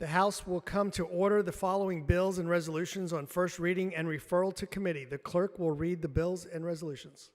The House will come to order. The following bills and resolutions on first reading and referral to committee. The clerk will read the bills and resolutions.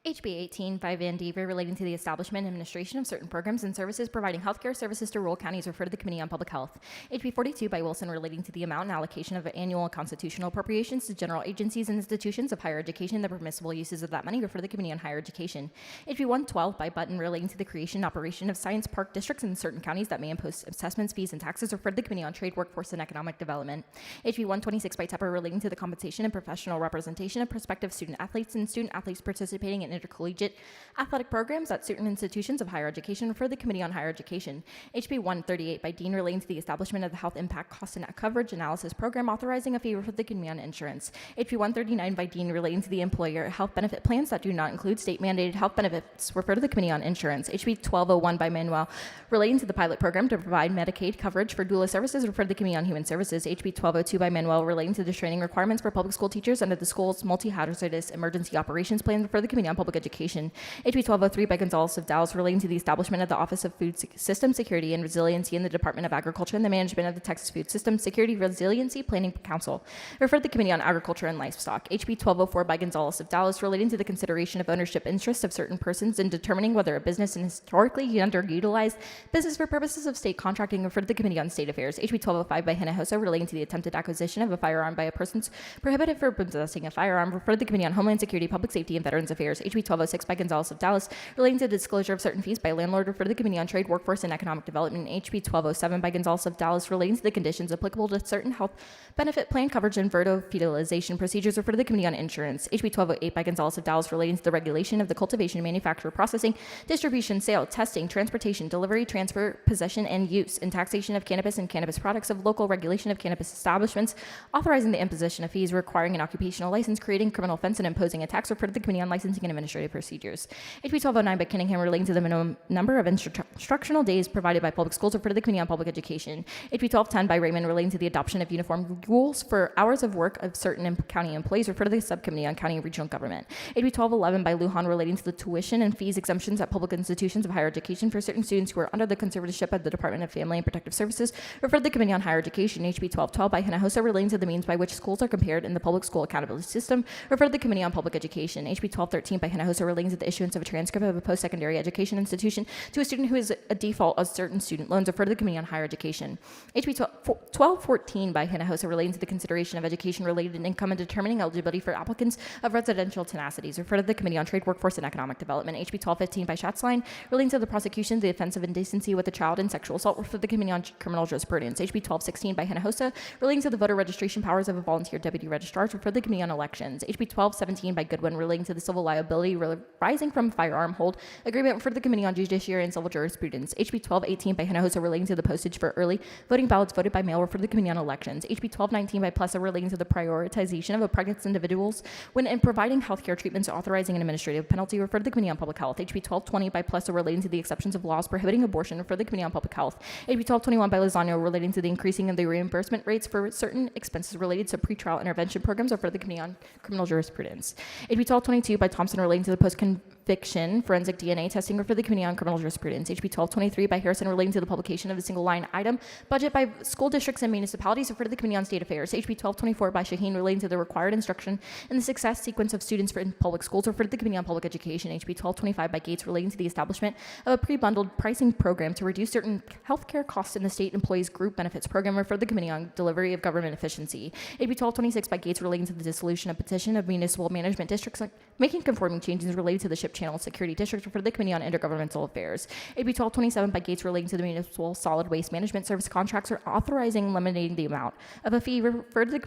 HB 18 by Van Dever relating to the establishment and administration of certain programs and services providing healthcare services to rural counties referred to the Committee on Public Health. HB 42 by Wilson relating to the amount and allocation of annual constitutional appropriations to general agencies and institutions of higher education, the permissible uses of that money referred to the Committee on Higher Education. HB 112 by Button relating to the creation and operation of science park districts in certain counties that may impose assessments, fees, and taxes referred to the Committee on Trade, Workforce, and Economic Development. HB 126 by Tepper relating to the compensation and professional representation of prospective student athletes and student athletes participating in intercollegiate athletic programs at certain institutions of higher education refer to the Committee on Higher Education. HB 138 by Dean relating to the establishment of the Health Impact Cost and Coverage Analysis Program authorizing a fee for the Committee on Insurance. HB 139 by Dean relating to the employer health benefit plans that do not include state-mandated health benefits refer to the Committee on Insurance. HB 1201 by Manuel relating to the pilot program to provide Medicaid coverage for doula services refer to the Committee on Human Services. HB 1202 by Manuel relating to the training requirements for public school teachers under the school's multi-hazardous emergency operations plan refer to the Committee on Public Education. HB 1203 by Gonzalez of Dallas relating to the establishment of the Office of Food System Security and Resiliency in the Department of Agriculture and the management of the Texas Food System Security Resiliency Planning Council refer to the Committee on Agriculture and Livestock. HB 1204 by Gonzalez of Dallas relating to the consideration of ownership interests of certain persons in determining whether a business is historically underutilized business for purposes of state contracting refer to the Committee on State Affairs. HB 1205 by Hinojosa relating to the attempted acquisition of a firearm by a person prohibited for possessing a firearm refer to the Committee on Homeland Security, Public Safety, and Veterans Affairs. HB 1206 by Gonzalez of Dallas relating to the disclosure of certain fees by landlord refer to the Committee on Trade, Workforce, and Economic Development. HB 1207 by Gonzalez of Dallas relating to the conditions applicable to certain health benefit plan coverage and fertilization procedures refer to the Committee on Insurance. HB 1208 by Gonzalez of Dallas relating to the regulation of the cultivation, manufacture, processing, distribution, sale, testing, transportation, delivery, transfer, possession, and use, and taxation of cannabis and cannabis products, of local regulation of cannabis establishments, authorizing the imposition of fees, requiring an occupational license, creating criminal offense, and imposing a tax refer to the Committee on Licensing and Administrative Procedures. HB 1209 by Cunningham relating to the minimum number of instructional days provided by public schools refer to the Committee on Public Education. HB 1210 by Raymond relating to the adoption of uniform rules for hours of work of certain county employees refer to the Subcommittee on County and Regional Government. HB 1211 by Lujan relating to the tuition and fees exemptions at public institutions of higher education for certain students who are under the conservatorship of the Department of Family and Protective Services refer to the Committee on Higher Education. HB 1212 by Hinojosa relating to the means by which schools are compared in the public school accountability system refer to the Committee on Public Education. HB 1213 by Hinojosa relating to the issuance of a transcript of a post-secondary education institution to a student who is a default of certain student loans refer to the Committee on Higher Education. HB 1214 by Hinojosa relating to the consideration of education-related income and determining eligibility for applicants of residential tenacities refer to the Committee on Trade, Workforce, and Economic Development. HB 1215 by Schatzline relating to the prosecution of the offense of indecency with a child and sexual assault refer to the Committee on Criminal Jurisprudence. HB 1216 by Hinojosa relating to the voter registration powers of a volunteer deputy registrar refer to the Committee on Elections. HB 1217 by Goodwin relating to the civil liability arising from firearm hold agreement for the Committee on Judiciary and Civil Jurisprudence. HB 1218 by Hinojosa relating to the postage for early voting ballots voted by mail for the Committee on Elections. HB 1219 by Plessa relating to the prioritization of pregnant individuals when in providing healthcare treatments authorizing an administrative penalty refer to the Committee on Public Health. HB 1220 by Plessa relating to the exceptions of laws prohibiting abortion refer to the Committee on Public Health. HB 1221 by Lozano relating to the increasing of the reimbursement rates for certain expenses related to pretrial intervention programs refer to the Committee on Criminal Jurisprudence. HB 1222 by Thompson relating to the post-conviction forensic DNA testing refer to the Committee on Criminal Jurisprudence. HB 1223 by Harrison relating to the publication of a single line item budget by school districts and municipalities refer to the Committee on State Affairs. HB 1224 by Shaheen relating to the required instruction in the success sequence of students in public schools refer to the Committee on Public Education. HB 1225 by Gates relating to the establishment of a pre-bundled pricing program to reduce certain healthcare costs in the state employees group benefits program refer to the Committee on Delivery of Government Efficiency. HB 1226 by Gates relating to the dissolution of petition of municipal management districts making conforming changes related to the Ship Channel Security District refer to the Committee on Intergovernmental Affairs. HB 1227 by Gates relating to the municipal solid waste management service contracts or authorizing eliminating the amount of a fee refer to the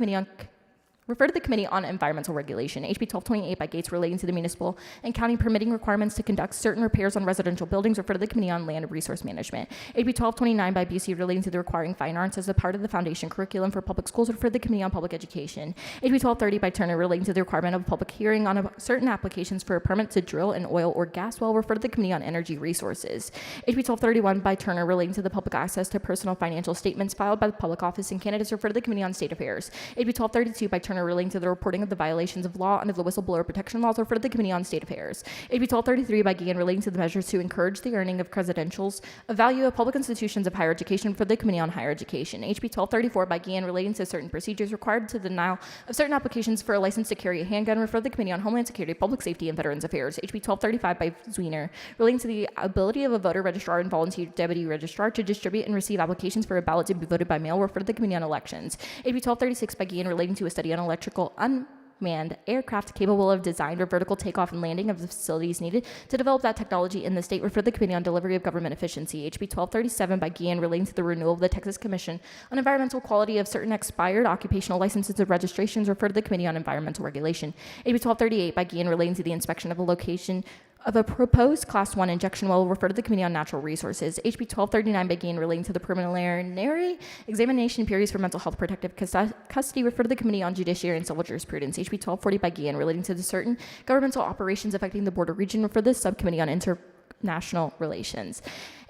Committee on Environmental Regulation. HB 1228 by Gates relating to the municipal and county permitting requirements to conduct certain repairs on residential buildings refer to the Committee on Land and Resource Management. HB 1229 by BC relating to the requiring fine arts as a part of the foundation curriculum for public schools refer to the Committee on Public Education. HB 1230 by Turner relating to the requirement of a public hearing on certain applications for a permit to drill an oil or gas well refer to the Committee on Energy Resources. HB 1231 by Turner relating to the public access to personal financial statements filed by the public office and candidates refer to the Committee on State Affairs. HB 1232 by Turner Turner relating to the reporting of the violations of law under the whistleblower protection laws referred to the Committee on State Affairs. HB 1233 by Guillen relating to the measures to encourage the earning of credentials of value of public institutions of higher education for the Committee on Higher Education. HB 1234 by Guillen relating to certain procedures required to the denial of certain applications for a license to carry a handgun referred to the Committee on Homeland Security, Public Safety, and Veterans Affairs. HB 1235 by Zwiener relating to the ability of a voter registrar and volunteer deputy registrar to distribute and receive applications for a ballot to be voted by mail referred to the Committee on Elections. HB 1236 by Guillen relating to a study on electrical unmanned aircraft capable of design or vertical takeoff and landing of the facilities needed to develop that technology in the state referred to the Committee on Delivery of Government Efficiency. HB 1237 by Guillen relating to the renewal of the Texas Commission on Environmental Quality of certain expired occupational licenses and registrations referred to the Committee on Environmental Regulation. HB 1238 by Guillen relating to the inspection of a location of a proposed Class 1 injection well referred to the Committee on Natural Resources. HB 1239 by Guillen relating to the preliminary examination periods for mental health protective custody referred to the Committee on Judiciary and Civil Jurisprudence. HB 1240 by Guillen relating to the certain governmental operations affecting the border region referred to the Subcommittee on International Relations.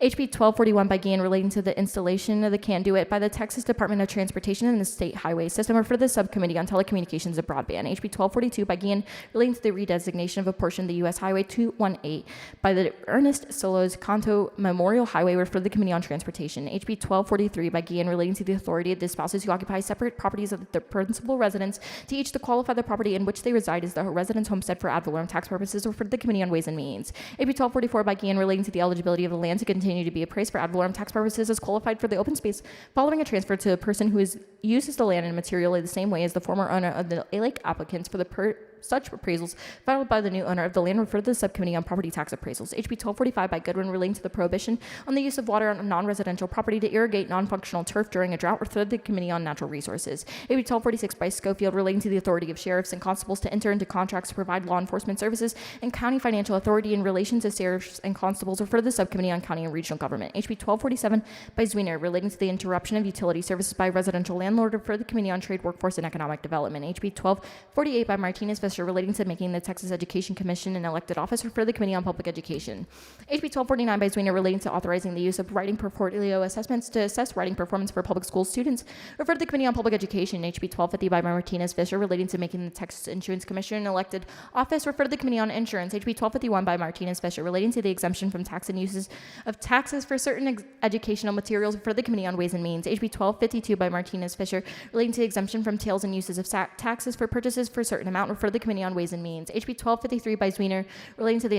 HB 1241 by Guillen relating to the installation of the conduit by the Texas Department of Transportation in the state highway system or for the Subcommittee on Telecommunications and Broadband. HB 1242 by Guillen relating to the redesignation of a portion of the U.S. Highway 218 by the Ernest Solos Canto Memorial Highway referred to the Committee on Transportation. HB 1243 by Guillen relating to the authority of the spouses who occupy separate properties of the principal residence to each to qualify the property in which they reside as the residence homestead for ad valorem tax purposes referred to the Committee on Ways and Means. HB 1244 by Guillen relating to the eligibility of the land to continue to be appraised for ad valorem tax purposes as qualified for the open space following a transfer to a person who uses the land in materially the same way as the former owner of the ALAC applicants for the such appraisals filed by the new owner of the land referred to the Subcommittee on Property Tax Appraisals. HB 1245 by Goodwin relating to the prohibition on the use of water on non-residential property to irrigate non-functional turf during a drought referred to the Committee on Natural Resources. HB 1246 by Schofield relating to the authority of sheriffs and constables to enter into contracts to provide law enforcement services and county financial authority in relation to sheriffs and constables referred to the Subcommittee on County and Regional Government. HB 1247 by Zwiener relating to the interruption of utility services by a residential landlord referred to the Committee on Trade, Workforce, and Economic Development. HB 1248 by Martinez Fisher relating to making the Texas Education Commission an elected office referred to the Committee on Public Education. HB 1249 by Zwiener relating to authorizing the use of writing portfolio assessments to assess writing performance for public school students referred to the Committee on Public Education. HB 1250 by Martinez Fisher relating to making the Texas Insurance Commission an elected office referred to the Committee on Insurance. HB 1251 by Martinez Fisher relating to the exemption from tax and uses of taxes for certain educational materials referred to the Committee on Ways and Means. HB 1252 by Martinez Fisher relating to the exemption from tails and uses of taxes for purchases for a certain amount referred to the Committee on Ways and Means. HB 1253 by Zwiener relating to the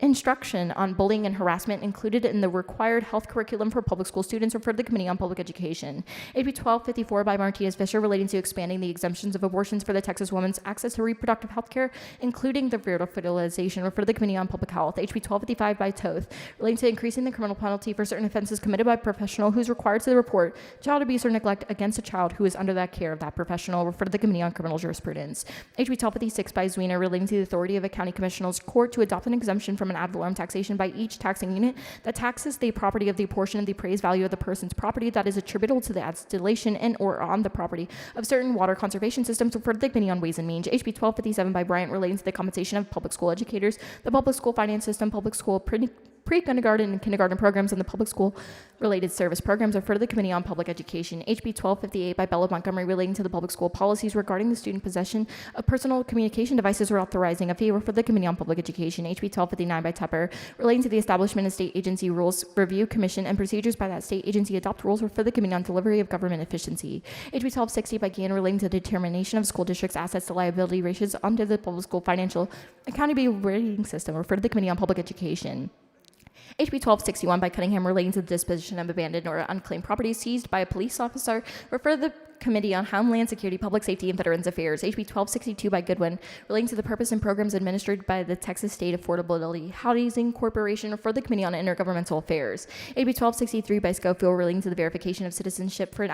instruction on bullying and harassment included in the required health curriculum for public school students referred to the Committee on Public Education. HB 1254 by Martinez Fisher relating to expanding the exemptions of abortions for the Texas woman's access to reproductive health care, including the fertilization referred to the Committee on Public Health. HB 1255 by Toth relating to increasing the criminal penalty for certain offenses committed by a professional who is required to report child abuse or neglect against a child who is under that care of that professional referred to the Committee on Criminal Jurisprudence. HB 1256 by Zwiener relating to the authority of a county commissioner's court to adopt an exemption from an ad valorem taxation by each taxing unit that taxes the property of the portion of the appraised value of the person's property that is attributable to the installation and or on the property of certain water conservation systems referred to the Committee on Ways and Means. HB 1257 by Bryant relating to the compensation of public school educators, the public school finance system, public school pre-kindergarten and kindergarten programs, and the public school related service programs referred to the Committee on Public Education. HB 1258 by Bella Montgomery relating to the public school policies regarding the student possession of personal communication devices or authorizing a fee referred to the Committee on Public Education. HB 1259 by Tepper relating to the establishment of state agency rules review commission and procedures by that state agency adopt rules referred to the Committee on Delivery of Government Efficiency. HB 1260 by Guillen relating to the determination of school districts' assets to liability ratios under the public school financial accountability rating system referred to the Committee on Public Education. HB 1261 by Cunningham relating to the disposition of abandoned or unclaimed property seized by a police officer referred to the Committee on Homeland Security, Public Safety, and Veterans Affairs. HB 1262 by Goodwin relating to the purpose and programs administered by the Texas State Affordability Housing Corporation for the Committee on Intergovernmental Affairs. HB 1263 by Schofield relating to the verification of citizenship for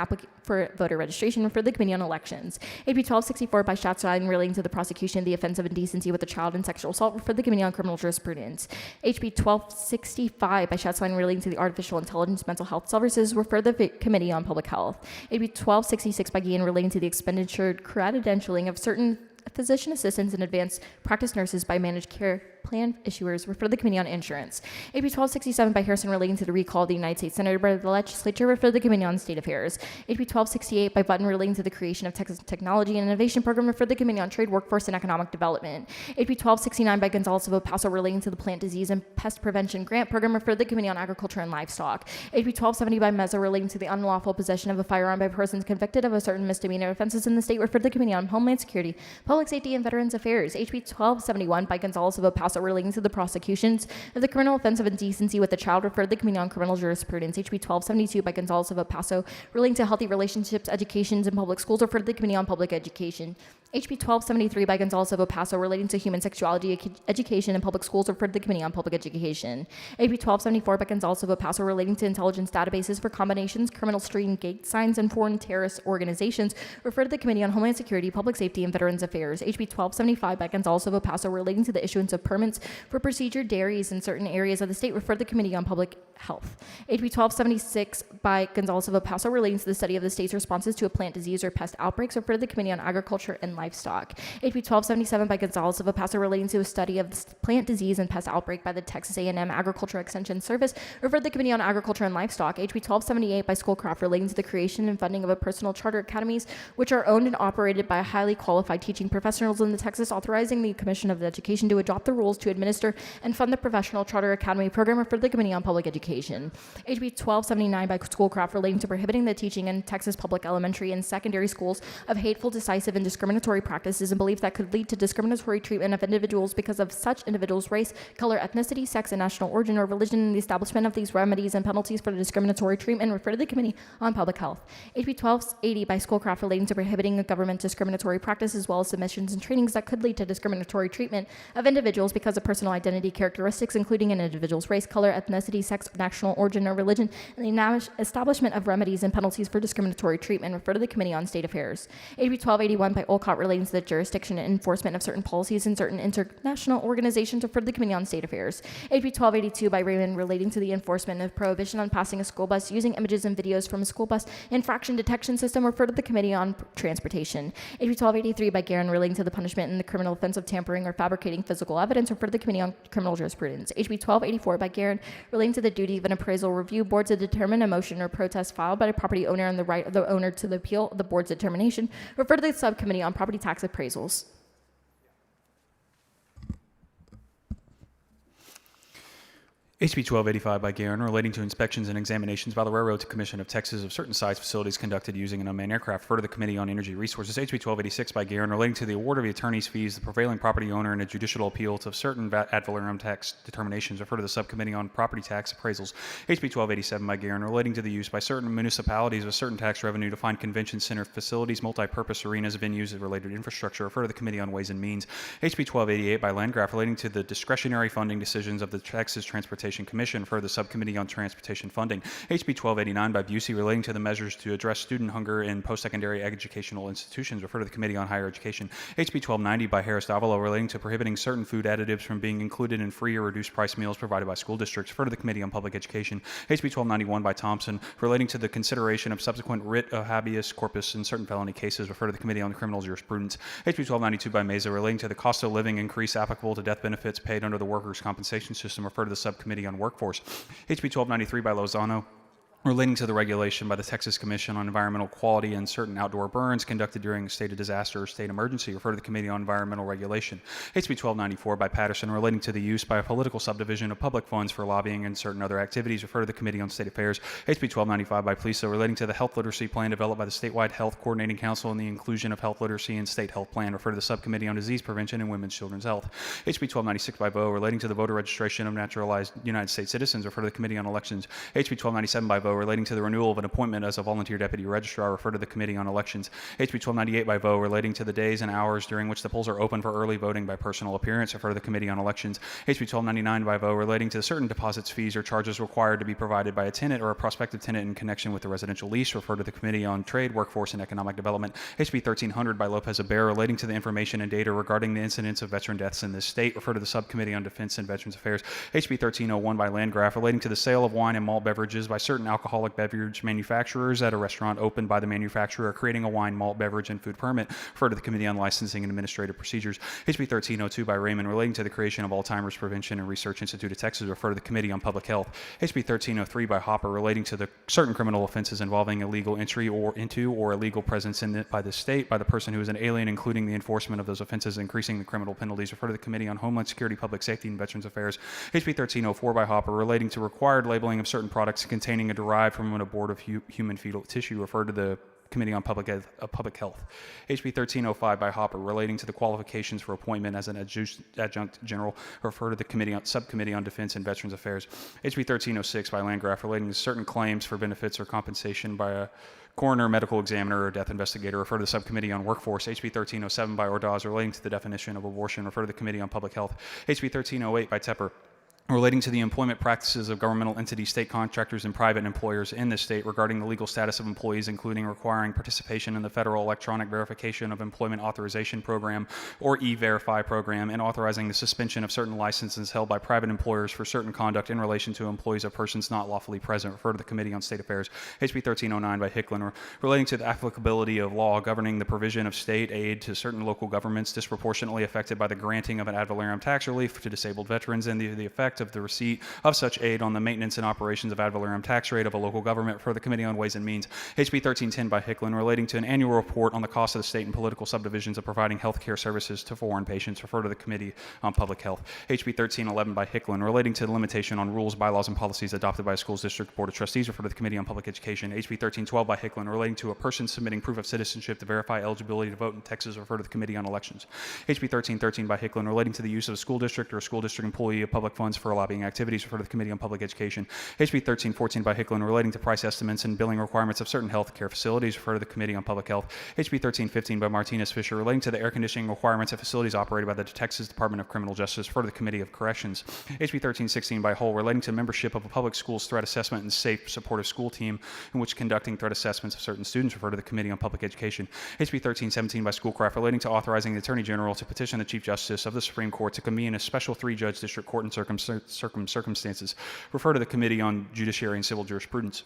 voter registration for the Committee on Elections. HB 1264 by Schatzstein relating to the prosecution of the offense of indecency with a child and sexual assault for the Committee on Criminal Jurisprudence. HB 1265 by Schatzstein relating to the artificial intelligence mental health services for the Committee on Public Health. HB 1266 by Guillen relating to the expenditure credentialing of certain physician assistants and advanced practice nurses by managed care plan issuers, refer to the Committee on Insurance. AB 1267 by Harrison relating to the recall of the United States Senator by the legislature, refer to the Committee on State Affairs. AB 1268 by Button relating to the creation of Texas Technology and Innovation Program, refer to the Committee on Trade, Workforce, and Economic Development. AB 1269 by Gonzalez of El Paso relating to the Plant Disease and Pest Prevention Grant Program, refer to the Committee on Agriculture and Livestock. AB 1270 by Meza relating to the unlawful possession of a firearm by persons convicted of a certain misdemeanor offenses in the state, refer to the Committee on Homeland Security, Public Safety, and Veterans Affairs. HB 1271 by Gonzalez of El Paso relating to the prosecutions of the criminal offense of indecency with a child, refer to the Committee on Criminal Jurisprudence. HB 1272 by Gonzalez of El Paso relating to healthy relationships, educations, and public schools, refer to the Committee on Public Education. HB 1273 by Gonzalez of El Paso relating to human sexuality, education, and public schools, refer to the Committee on Public Education. AB 1274 by Gonzalez of El Paso relating to intelligence databases for combinations, criminal stream gate signs, and foreign terrorist organizations, refer to the Committee on Homeland Security, Public Safety, and Veterans Affairs. HB 1275 by Gonzalez of El Paso relating to the issuance of permits for procedure dairies in certain areas of the state, refer to the Committee on Public Health. HB 1276 by Gonzalez of El Paso relating to the study of the state's responses to a plant disease or pest outbreaks, refer to the Committee on Agriculture and Livestock. HB 1277 by Gonzalez of El Paso relating to a study of the plant disease and pest outbreak by the Texas A&M Agriculture Extension Service, refer to the Committee on Agriculture and Livestock. HB 1278 by Schoolcraft relating to the creation and funding of a personal charter academies which are owned and operated by highly qualified teaching professionals in the Texas, authorizing the Commission of Education to adopt the rules to administer and fund the professional charter academy program, refer to the Committee on Public Education. HB 1279 by Schoolcraft relating to prohibiting the teaching in Texas public elementary and secondary schools of hateful, decisive, and discriminatory practices and beliefs that could lead to discriminatory treatment of individuals because of such individuals' race, color, ethnicity, sex, and national origin or religion, and the establishment of these remedies and penalties for the discriminatory treatment, refer to the Committee on Public Health. HB 1280 by Schoolcraft relating to prohibiting government discriminatory practices as well as submissions and trainings that could lead to discriminatory treatment of individuals because of personal identity characteristics, including an individual's race, color, ethnicity, sex, national origin, or religion, and the establishment of remedies and penalties for discriminatory treatment, refer to the Committee on State Affairs. HB 1281 by Olcott relating to the jurisdiction and enforcement of certain policies in certain international organizations, refer to the Committee on State Affairs. HB 1282 by Raymond relating to the enforcement of prohibition on passing a school bus using images and videos from a school bus infraction detection system, refer to the Committee on Transportation. HB 1283 by Guerin relating to the punishment in the criminal offense of tampering or fabricating physical evidence, refer to the Committee on Criminal Jurisprudence. HB 1284 by Guerin relating to the duty of an appraisal review board to determine a motion or protest filed by a property owner and the right of the owner to the appeal of the board's determination, refer to the Subcommittee on Property Tax Appraisals. HB 1285 by Guerin relating to inspections and examinations by the Railroad Commission of Texas of certain sites facilities conducted using an unmanned aircraft, refer to the Committee on Energy Resources. HB 1286 by Guerin relating to the award of the attorney's fees, the prevailing property owner, and a judicial appeal to certain ad valorem tax determinations, refer to the Subcommittee on Property Tax Appraisals. HB 1287 by Guerin relating to the use by certain municipalities of certain tax revenue to fund convention center facilities, multi-purpose arenas, venues, and related infrastructure, refer to the Committee on Ways and Means. HB 1288 by Landgraf relating to the discretionary funding decisions of the Texas Transportation Commission, for the Subcommittee on Transportation Funding. HB 1289 by Busey relating to the measures to address student hunger in post-secondary educational institutions, refer to the Committee on Higher Education. HB 1290 by Harris Davila relating to prohibiting certain food additives from being included in free or reduced price meals provided by school districts, refer to the Committee on Public Education. HB 1291 by Thompson relating to the consideration of subsequent writ of habeas corpus in certain felony cases, refer to the Committee on Criminal Jurisprudence. HB 1292 by Meza relating to the cost of living increase applicable to death benefits paid under the workers' compensation system, refer to the Subcommittee on Workforce. HB 1293 by Lozano relating to the regulation by the Texas Commission on Environmental Quality and certain outdoor burns conducted during a state of disaster or state emergency, refer to the Committee on Environmental Regulation. HB 1294 by Patterson relating to the use by a political subdivision of public funds for lobbying and certain other activities, refer to the Committee on State Affairs. HB 1295 by Plisa relating to the health literacy plan developed by the Statewide Health Coordinating Council and the inclusion of health literacy in state health plan, refer to the Subcommittee on Disease Prevention and Women's Children's Health. HB 1296 by Vo relating to the voter registration of naturalized United States citizens, refer to the Committee on Elections. HB 1297 by Vo relating to the renewal of an appointment as a volunteer deputy registrar, refer to the Committee on Elections. HB 1298 by Vo relating to the days and hours during which the polls are open for early voting by personal appearance, refer to the Committee on Elections. HB 1299 by Vo relating to certain deposits, fees, or charges required to be provided by a tenant or a prospective tenant in connection with the residential lease, refer to the Committee on Trade, Workforce, and Economic Development. HB 1300 by Lopez Abera relating to the information and data regarding the incidence of veteran deaths in this state, refer to the Subcommittee on Defense and Veterans Affairs. HB 1301 by Landgraf relating to the sale of wine and malt beverages by certain alcohol alcoholic beverage manufacturers at a restaurant opened by the manufacturer creating a wine, malt, beverage, and food permit. Referred to the Committee on Licensing and Administrative Procedures. HB 1302 by Raymond relating to the creation of Alzheimer's Prevention and Research Institute of Texas. Referred to the Committee on Public Health. HB 1303 by Hopper relating to the certain criminal offenses involving illegal entry or into or illegal presence in by the state by the person who is an alien, including the enforcement of those offenses, increasing the criminal penalties. Referred to the Committee on Homeland Security, Public Safety, and Veterans Affairs. HB 1304 by Hopper relating to required labeling of certain products containing a derived from an abortive human fetal tissue. Referred to the Committee on Public Health. HB 1305 by Hopper relating to the qualifications for appointment as an adjunct general. Refer to the Subcommittee on Defense and Veterans Affairs. HB 1306 by Landgraf relating to certain claims for benefits or compensation by a coroner, medical examiner, or death investigator. Refer to the Subcommittee on Workforce. HB 1307 by Ordaz relating to the definition of abortion. Refer to the Committee on Public Health. HB 1308 by Tepper relating to the employment practices of governmental entities, state contractors, and private employers in the state regarding the legal status of employees, including requiring participation in the Federal Electronic Verification of Employment Authorization Program, or E-Verify program, and authorizing the suspension of certain licenses held by private employers for certain conduct in relation to employees of persons not lawfully present. Refer to the Committee on State Affairs. HB 1309 by Hicklin, relating to the applicability of law governing the provision of state aid to certain local governments disproportionately affected by the granting of an ad valorem tax relief to disabled veterans, and the effect of the receipt of such aid on the maintenance and operations of ad valorem tax rate of a local government. For the Committee on Ways and Means. HB 1310 by Hicklin relating to an annual report on the cost of the state and political subdivisions of providing health care services to foreign patients. Refer to the Committee on Public Health. HB 1311 by Hicklin relating to the limitation on rules, bylaws, and policies adopted by a school's district board of trustees. Refer to the Committee on Public Education. HB 1312 by Hicklin relating to a person submitting proof of citizenship to verify eligibility to vote in Texas. Refer to the Committee on Elections. HB 1313 by Hicklin relating to the use of a school district or a school district employee of public funds for lobbying activities. Refer to the Committee on Public Education. HB 1314 by Hicklin relating to price estimates and billing requirements of certain health care facilities. Refer to the Committee on Public Health. HB 1315 by Martinez Fisher relating to the air conditioning requirements of facilities operated by the Texas Department of Criminal Justice. Refer to the Committee of Corrections. HB 1316 by Hull relating to membership of a public school's threat assessment and safe supportive school team in which conducting threat assessments of certain students. Refer to the Committee on Public Education. HB 1317 by Schoolcraft relating to authorizing the Attorney General to petition the Chief Justice of the Supreme Court to convene a special 3-judge district court in circumstances. Refer to the Committee on Judiciary and Civil Jurisprudence.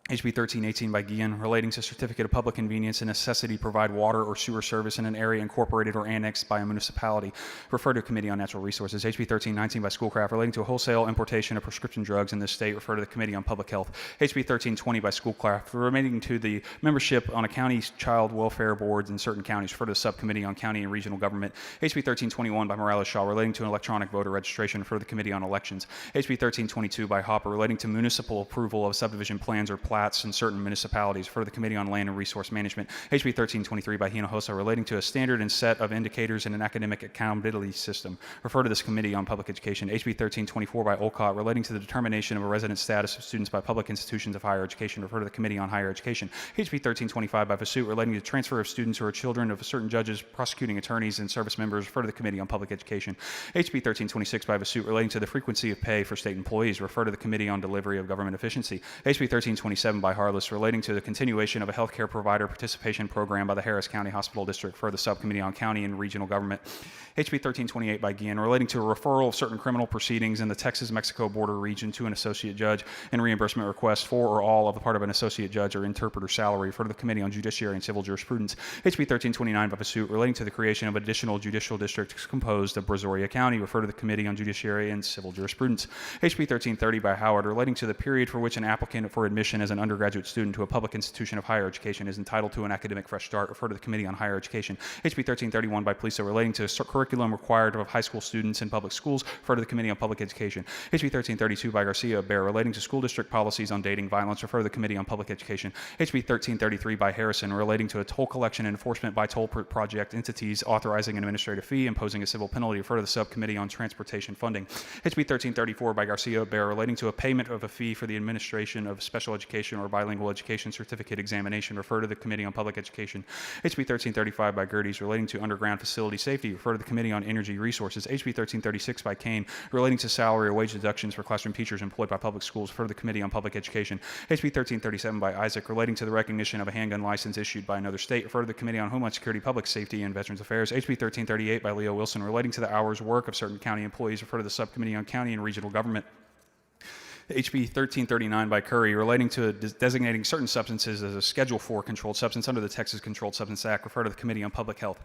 HB 1318 by Guillen relating to certificate of public convenience and necessity to provide water or sewer service in an area incorporated or annexed by a municipality. Refer to Committee on Natural Resources. HB 1319 by Schoolcraft relating to a wholesale importation of prescription drugs in this state. Refer to the Committee on Public Health. HB 1320 by Schoolcraft relating to the membership on a county's child welfare boards in certain counties. Refer to the Subcommittee on County and Regional Government. HB 1321 by Morales Shaw relating to an electronic voter registration. Refer to the Committee on Elections. HB 1322 by Hopper relating to municipal approval of subdivision plans or plats in certain municipalities. For the Committee on Land and Resource Management. HB 1323 by Hinojosa relating to a standard and set of indicators in an academic accountability system. Refer to this Committee on Public Education. HB 1324 by Olcott relating to the determination of a resident status of students by public institutions of higher education. Refer to the Committee on Higher Education. HB 1325 by Vasut relating to transfer of students who are children of certain judges, prosecuting attorneys, and service members. Refer to the Committee on Public Education. HB 1326 by Vasut relating to the frequency of pay for state employees. Refer to the Committee on Delivery of Government Efficiency. HB 1327 by Harless relating to the continuation of a healthcare provider participation program by the Harris County Hospital District. For the Subcommittee on County and Regional Government. HB 1328 by Guillen relating to a referral of certain criminal proceedings in the Texas-Mexico border region to an associate judge and reimbursement requests for or all of the part of an associate judge or interpreter salary. For the Committee on Judiciary and Civil Jurisprudence. HB 1329 by Vasut relating to the creation of additional judicial districts composed of Brazoria County. Refer to the Committee on Judiciary and Civil Jurisprudence. HB 1330 by Howard relating to the period for which an applicant for admission as an undergraduate student to a public institution of higher education is entitled to an academic fresh start. Refer to the Committee on Higher Education. HB 1331 by Poliso relating to curriculum required of high school students in public schools. Refer to the Committee on Public Education. HB 1332 by Garcia Bear relating to school district policies on dating violence. Refer to the Committee on Public Education. HB 1333 by Harrison relating to a toll collection and enforcement by toll project entities authorizing an administrative fee, imposing a civil penalty. Refer to the Subcommittee on Transportation Funding. HB 1334 by Garcia Bear relating to a payment of a fee for the administration of special education or bilingual education certificate examination. Refer to the Committee on Public Education. HB 1335 by Gerdes relating to underground facility safety. Refer to the Committee on Energy Resources. HB 1336 by Kane relating to salary or wage deductions for classroom teachers employed by public schools. Refer to the Committee on Public Education. HB 1337 by Isaac relating to the recognition of a handgun license issued by another state. Refer to the Committee on Homeland Security, Public Safety, and Veterans Affairs. HB 1338 by Leo Wilson relating to the hours work of certain county employees. Refer to the Subcommittee on County and Regional Government. HB 1339 by Curry relating to designating certain substances as a Schedule 4 controlled substance under the Texas Controlled Substance Act, refer to the Committee on Public Health.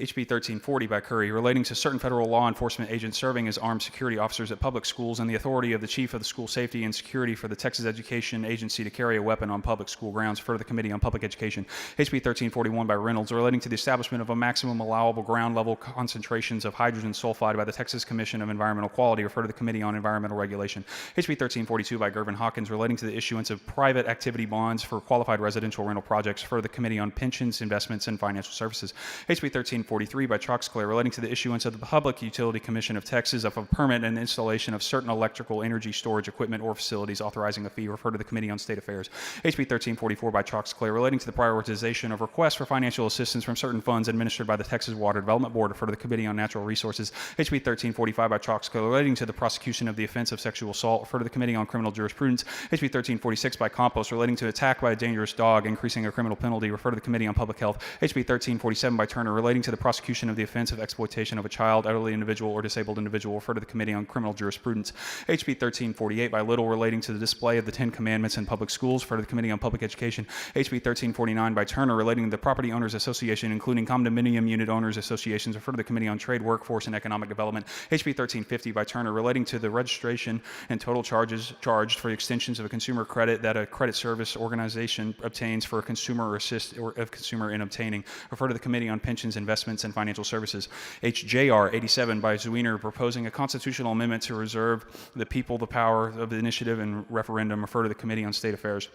HB 1340 by Curry relating to certain federal law enforcement agents serving as armed security officers at public schools and the authority of the Chief of the School Safety and Security for the Texas Education Agency to carry a weapon on public school grounds, refer to the Committee on Public Education. HB 1341 by Reynolds relating to the establishment of a maximum allowable ground level concentrations of hydrogen sulfide by the Texas Commission of Environmental Quality, refer to the Committee on Environmental Regulation. HB 1342 by Gervin Hawkins relating to the issuance of private activity bonds for qualified residential rental projects for the Committee on Pensions, Investments, and Financial Services. HB 1343 by Troxclair relating to the issuance of the Public Utility Commission of Texas of a permit and installation of certain electrical energy storage equipment or facilities authorizing a fee, refer to the Committee on State Affairs. HB 1344 by Troxclair relating to the prioritization of requests for financial assistance from certain funds administered by the Texas Water Development Board, refer to the Committee on Natural Resources. HB 1345 by Troxclair relating to the prosecution of the offense of sexual assault, refer to the Committee on Criminal Jurisprudence. HB 1346 by Campos relating to attack by a dangerous dog, increasing a criminal penalty, refer to the Committee on Public Health. HB 1347 by Turner relating to the prosecution of the offense of exploitation of a child, elderly individual, or disabled individual, refer to the Committee on Criminal Jurisprudence. HB 1348 by Little relating to the display of the Ten Commandments in public schools, refer to the Committee on Public Education. HB 1349 by Turner relating to the Property Owners Association, including condominium unit owners associations, refer to the Committee on Trade, Workforce, and Economic Development. HB 1350 by Turner relating to the registration and total charges charged for extensions of a consumer credit that a credit service organization obtains for a consumer or assist or a consumer in obtaining, refer to the Committee on Pensions, Investments, and Financial Services. HJR 87 by Zwiener proposing a constitutional amendment to reserve the people the power of the initiative and referendum, refer to the Committee on State Affairs.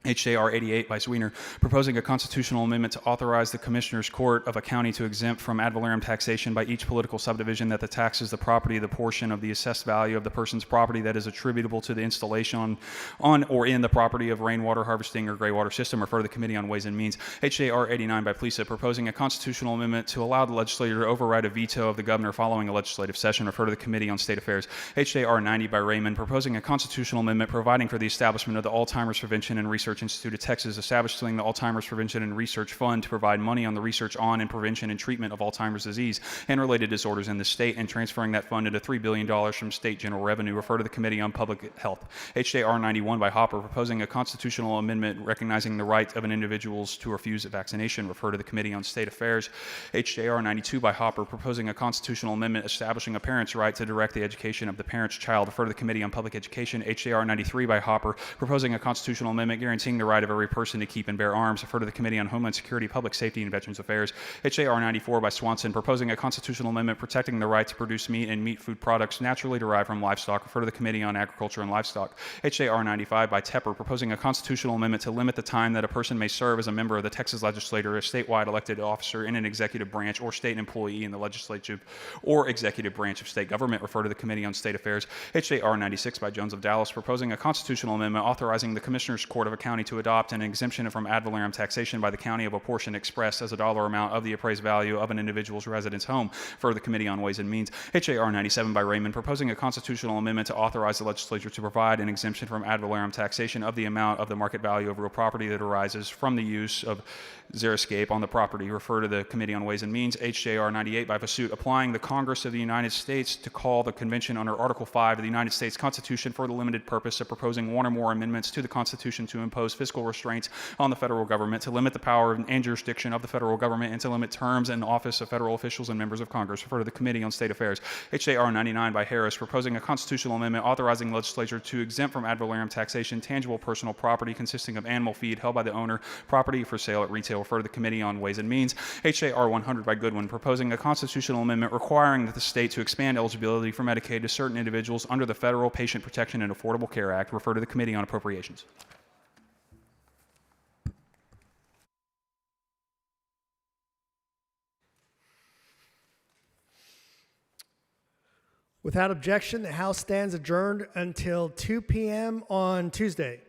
HJR 88 by Zwiener, proposing a constitutional amendment to authorize the Commissioner's Court of a county to exempt from ad valorem taxation by each political subdivision that the taxes the property the portion of the assessed value of the person's property that is attributable to the installation on or in the property of rainwater harvesting or gray water system, refer to the Committee on Ways and Means. HJR 89 by Plisa, proposing a constitutional amendment to allow the legislature to override a veto of the governor following a legislative session, refer to the Committee on State Affairs. HJR 90 by Raymond, proposing a constitutional amendment providing for the establishment of the Alzheimer's Prevention and Research Institute of Texas, establishing the Alzheimer's Prevention and Research Fund to provide money on the research on and prevention and treatment of Alzheimer's disease and related disorders in the state, and transferring that fund into $3 billion from state general revenue, refer to the Committee on Public Health. HJR 91 by Hopper, proposing a constitutional amendment recognizing the right of an individual to refuse a vaccination, refer to the Committee on State Affairs. HJR 92 by Hopper, proposing a constitutional amendment establishing a parent's right to direct the education of the parent's child, refer to the Committee on Public Education. HJR 93 by Hopper, proposing a constitutional amendment guaranteeing the right of every person to keep and bear arms, refer to the Committee on Homeland Security, Public Safety, and Veterans Affairs. HJR 94 by Swanson, proposing a constitutional amendment protecting the right to produce meat and meat food products naturally derived from livestock, refer to the Committee on Agriculture and Livestock. HJR 95 by Tepper, proposing a constitutional amendment to limit the time that a person may serve as a member of the Texas legislature, a statewide elected officer in an executive branch, or state employee in the legislative or executive branch of state government, refer to the Committee on State Affairs. HJR 96 by Jones of Dallas, proposing a constitutional amendment authorizing the Commissioner's Court of a county to adopt an exemption from ad valorem taxation by the county of a portion expressed as a dollar amount of the appraised value of an individual's residence home, for the Committee on Ways and Means. HJR 97 by Raymond, proposing a constitutional amendment to authorize the legislature to provide an exemption from ad valorem taxation of the amount of the market value of real property that arises from the use of xeriscape on the property, refer to the Committee on Ways and Means. HJR 98 by Pursuit, applying the Congress of the United States to call the convention under Article 5 of the United States Constitution for the limited purpose of proposing one or more amendments to the Constitution to impose fiscal restraints on the federal government, to limit the power and jurisdiction of the federal government, and to limit terms and office of federal officials and members of Congress, refer to the Committee on State Affairs. HJR 99 by Harris, proposing a constitutional amendment authorizing the legislature to exempt from ad valorem taxation tangible personal property consisting of animal feed held by the owner, property for sale at retail, refer to the Committee on Ways and Means. HJR 100 by Goodwin, proposing a constitutional amendment requiring the state to expand eligibility for Medicaid to certain individuals under the Federal Patient Protection and Affordable Care Act, refer to the Committee on Appropriations. Without objection, the House stands adjourned until 2 p.m. on Tuesday.